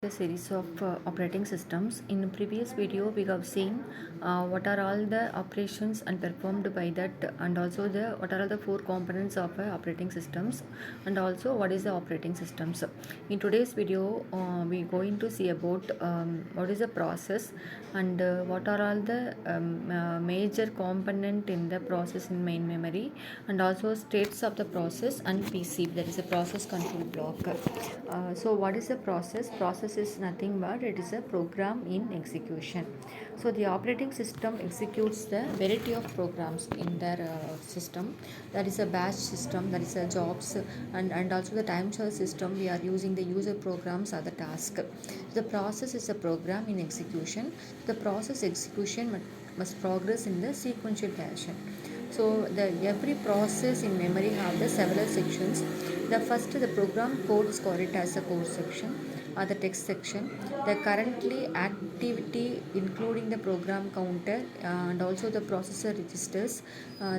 The series of operating systems. In the previous video we have seen what are all the operations and performed by that, and also the what are all the four components of operating systems, and also what is the operating systems. In today's video we going to see about what is the process, and what are all the major component in the process in main memory, and also states of the process and PC, that is a process control block. So what is the process? Process is nothing but it is a program in execution. So the operating system executes the variety of programs in their system. That is a batch system, that is a jobs, and also the time choice system. We are using the user programs or the task. The process is a program in execution. The process execution must progress in the sequential fashion. So the every process in memory have the several sections. The first, the program code is called it as a code section or the text section. The currently activity including the program counter and also the processor registers.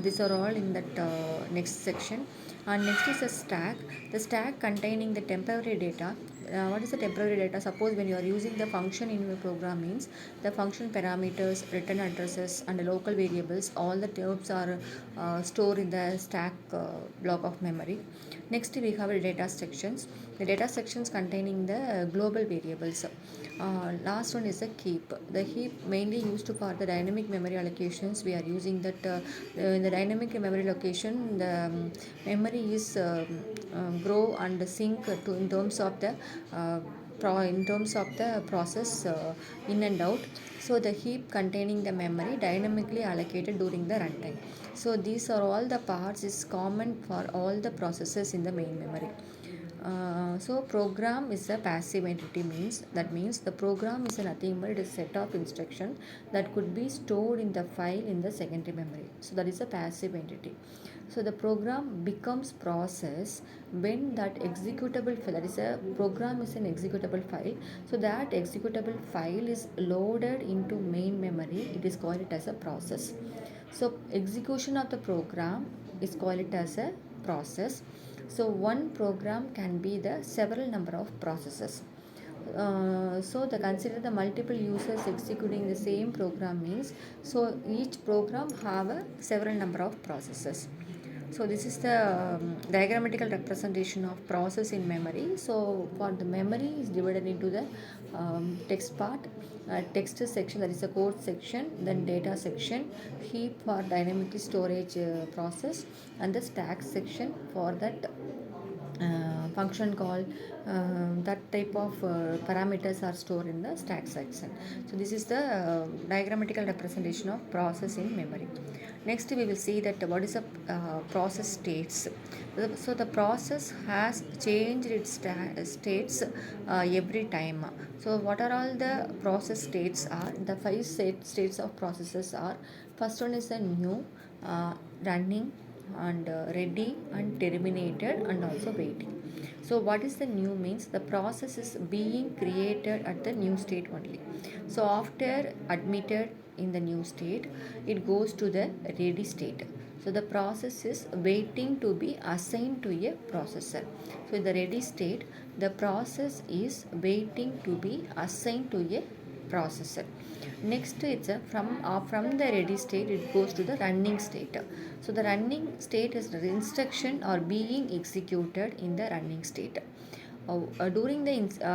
These are all in that next section. And next is a stack. The stack containing the temporary data. What is the temporary data? Suppose when you are using the function in your program means the function parameters, return addresses, and the local variables, all the terms are stored in the stack block of memory. Next we have the data sections. The data sections containing the global variables. Last one is a heap. The heap mainly used for the dynamic memory allocations. We are using that in the dynamic memory location. The memory is grow and sync to in terms of the process in and out. So the heap containing the memory dynamically allocated during the runtime. So these are all the parts is common for all the processes in the main memory. So program is a passive entity, means the program is nothing but a set of instruction that could be stored in the file in the secondary memory. So that is a passive entity. So the program becomes process when that executable file, that is a program is an executable file. So that executable file is loaded into main memory. It is called it as a process. So execution of the program is called it as a process. So one program can be the several number of processes. So the consider the multiple users executing the same program means, so each program have a several number of processes. So this is the diagrammatical representation of process in memory. So for the memory is divided into the text part, text section, that is the code section, then data section, heap for dynamically storage process, and the stack section for that function call. That type of parameters are stored in the stack section. So this is the diagrammatical representation of process in memory. Next we will see that what is a process states. So the process has changed its states every time. So what are all the process states are? The five states of processes are: first one is a new, running, and ready, and terminated, and also waiting. So what is the new means? The process is being created at the new state only. So after admitted in the new state, it goes to the ready state. So the process is waiting to be assigned to a processor. So in the ready state, the process is waiting to be assigned to a processor. Next, it's a from the ready state it goes to the running state. So the running state is the instruction or being executed in the running state. During the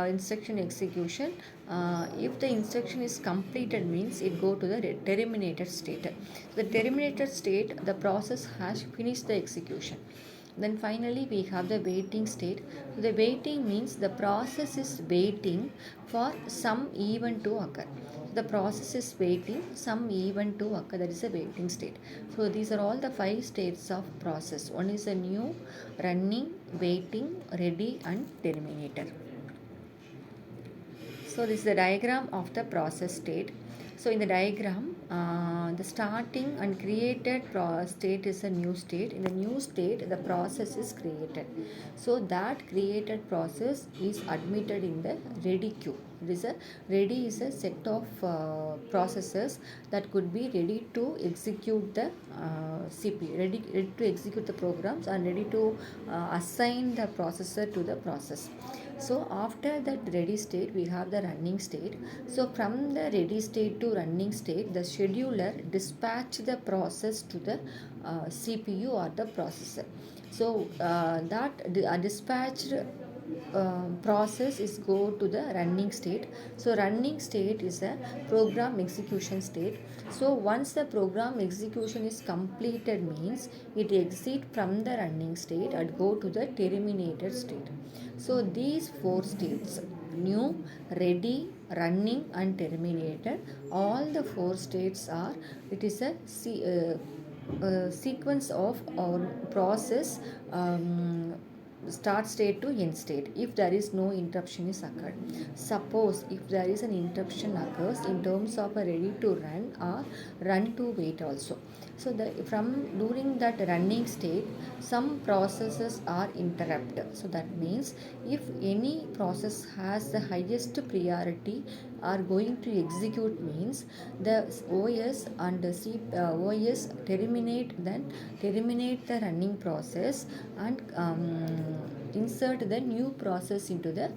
instruction execution, if the instruction is completed means it go to the terminated state. The terminated state, the process has finished the execution. Then finally we have the waiting state. The waiting means the process is waiting for some event to occur. The process is waiting some event to occur, that is a waiting state. So these are all the five states of process. One is a new, running, waiting, ready, and terminator. So this is the diagram of the process state. So in the diagram, the starting and created state is a new state. In the new state, the process is created. So that created process is admitted in the ready queue. Ready is a set of processes that could be ready to execute the CPU, ready to execute the programs, and ready to assign the processor to the process. So after that ready state, we have the running state. So from the ready state to running state, the scheduler dispatch the process to the CPU or the processor. So that dispatched process is go to the running state. So running state is a program execution state. So once the program execution is completed means it exit from the running state and go to the terminated state. So these four states, new, ready, running and terminated, all the four states are, it is a sequence of our process, start state to end state if there is no interruption is occurred. Suppose if there is an interruption occurs in terms of a ready to run or run to wait also. So the from during that running state, some processes are interrupted. So that means if any process has the highest priority are going to execute means the OS and the OS terminate the running process and insert the new process into the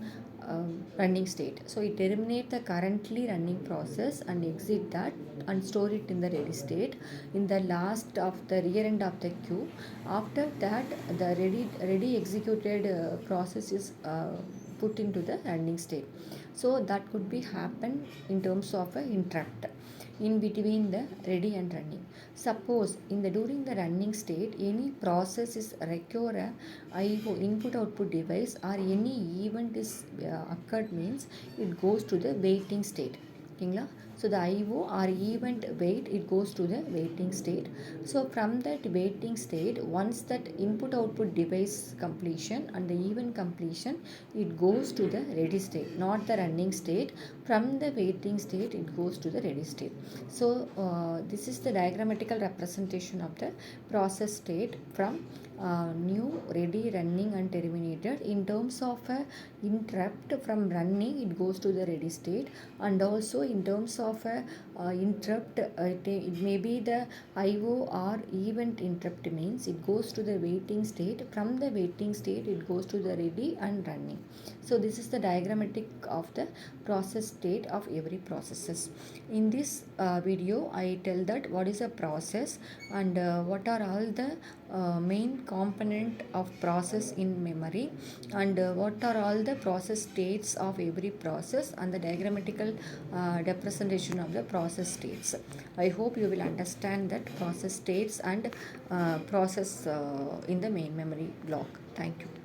running state. So it terminate the currently running process and exit that and store it in the ready state in the last of the rear end of the queue. After that, the ready executed process is put into the running state. So that could be happen in terms of a interrupt in between the ready and running. Suppose in the during the running state, any process is require IO input output device or any event is occurred means it goes to the waiting state. Okay, so the IO or event wait, it goes to the waiting state. So from that waiting state, once that input output device completion and the event completion, it goes to the ready state, not the running state. From the waiting state, it goes to the ready state. So this is the diagrammatical representation of the process state from new, ready, running and terminated. In terms of interrupt, from running it goes to the ready state, and also in terms of interrupt, it may be the IO or event interrupt means it goes to the waiting state. From the waiting state it goes to the ready and running. So this is the diagrammatic of the process state of every processes. In this video I tell that what is a process and what are all the main component of process in memory, and what are all the process states of every process, and the diagrammatical representation of the process states. I hope you will understand that process states and process in the main memory block. Thank you.